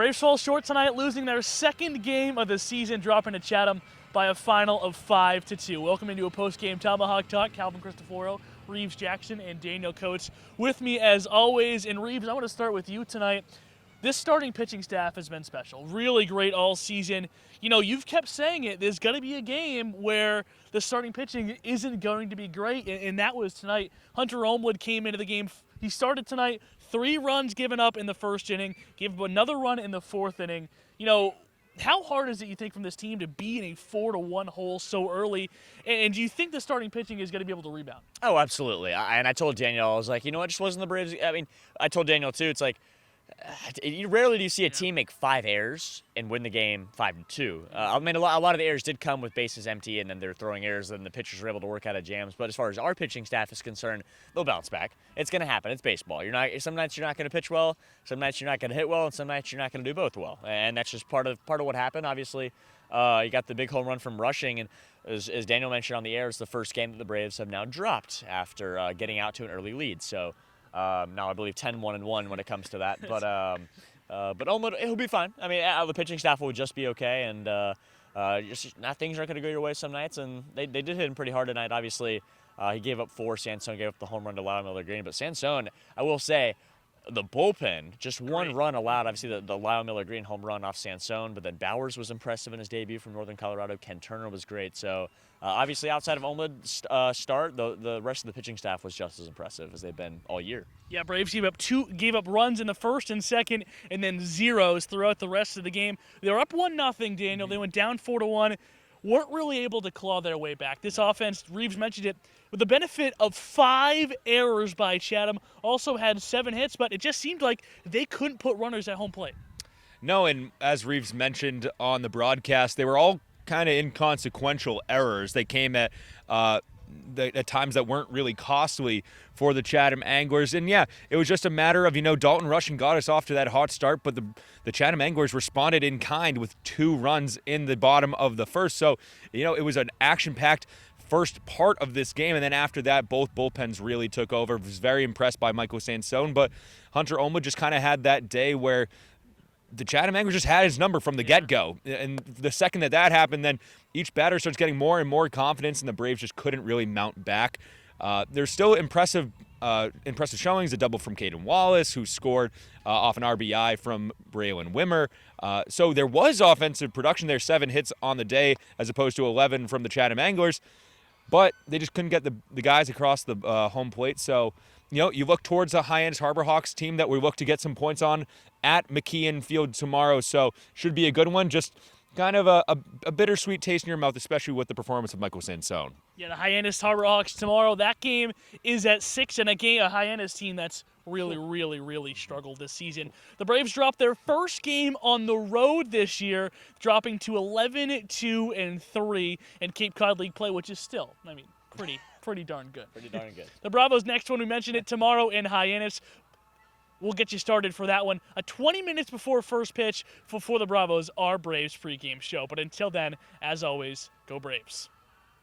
Braves fall short tonight, losing their second game of the season, dropping to Chatham by a final of 5-2. Welcome into a post-game Tomahawk Talk. Calvin Christoforo, Reeves Jackson, and Daniel Coates with me as always. And Reeves, I want to start with you tonight. This starting pitching staff has been special. Really great all season. You know, you've kept saying it. There's going to be a game where the starting pitching isn't going to be great, and that was tonight. Hunter Olmwood came into the game. He started tonight, 3 runs given up in the first inning, gave up another run in the 4th inning. You know, how hard is it, you think, from this team to be in a 4-1 hole so early? And do you think the starting pitching is going to be able to rebound? Oh, absolutely. And I told Daniel, I was like, you know what, just wasn't the Braves. I mean, I told Daniel, too, it's like, rarely do you see a team make 5 errors and win the game 5-2. I mean, a lot of the errors did come with bases empty, and then they're throwing errors, and the pitchers were able to work out of jams. But as far as our pitching staff is concerned, they'll bounce back. It's going to happen. It's baseball. Some nights you're not going to pitch well, some nights you're not going to hit well, and some nights you're not going to do both well. And that's just part of what happened. Obviously, you got the big home run from Rushing, and as Daniel mentioned on the air, it's the first game that the Braves have now dropped after getting out to an early lead. So. Now I believe 10-1-1 when it comes to that, but Olmwood, he'll be fine. I mean, the pitching staff will just be okay, and things aren't going to go your way some nights, and they did hit him pretty hard tonight. Obviously, he gave up 4. Sansone gave up the home run to Lyle Miller Green, but Sansone, I will say, the bullpen, just one run allowed. Obviously, the Lyle Miller Green home run off Sansone, but then Bowers was impressive in his debut from Northern Colorado. Ken Turner was great. So, obviously, outside of Olmwood's start, the rest of the pitching staff was just as impressive as they've been all year. Yeah, Braves gave up runs in the first and second, and then zeros throughout the rest of the game. They were up 1-0, Daniel. They went down 4-1. Weren't really able to claw their way back. This offense, Reeves mentioned it, with the benefit of 5 errors by Chatham, also had 7 hits, but it just seemed like they couldn't put runners at home plate. No, and as Reeves mentioned on the broadcast, they were all kind of inconsequential errors. They came at times that weren't really costly for the Chatham Anglers. And yeah, it was just a matter of, Dalton Rushing got us off to that hot start, but the Chatham Anglers responded in kind with 2 runs in the bottom of the first. So, it was an action-packed first part of this game, and then after that, both bullpens really took over. I was very impressed by Michael Sansone, but Hunter Olmwood just kind of had that day where the Chatham Anglers just had his number from the get-go. And the second that happened, then each batter starts getting more and more confidence, and the Braves just couldn't really mount back. There's still impressive showings, a double from Caden Wallace, who scored off an RBI from Braylon Wimmer. So there was offensive production there, 7 hits on the day as opposed to 11 from the Chatham Anglers. But they just couldn't get the guys across the home plate. So, you look towards the Hyannis Harbor Hawks team that we look to get some points on at McKeon Field tomorrow. So, should be a good one. Just kind of a bittersweet taste in your mouth, especially with the performance of Michael Sansone. Yeah, the Hyannis Harbor Hawks tomorrow. That game is at 6, and a Hyannis team that's really struggled this season. The Braves dropped their first game on the road this year, dropping to 11-2-3 in Cape Cod League play, which is still, pretty darn good. Pretty darn good. The Bravos next one, we mentioned it tomorrow in Hyannis. We'll get you started for that one. 20 minutes before first pitch for the Bravos, our Braves pregame show. But until then, as always, go Braves.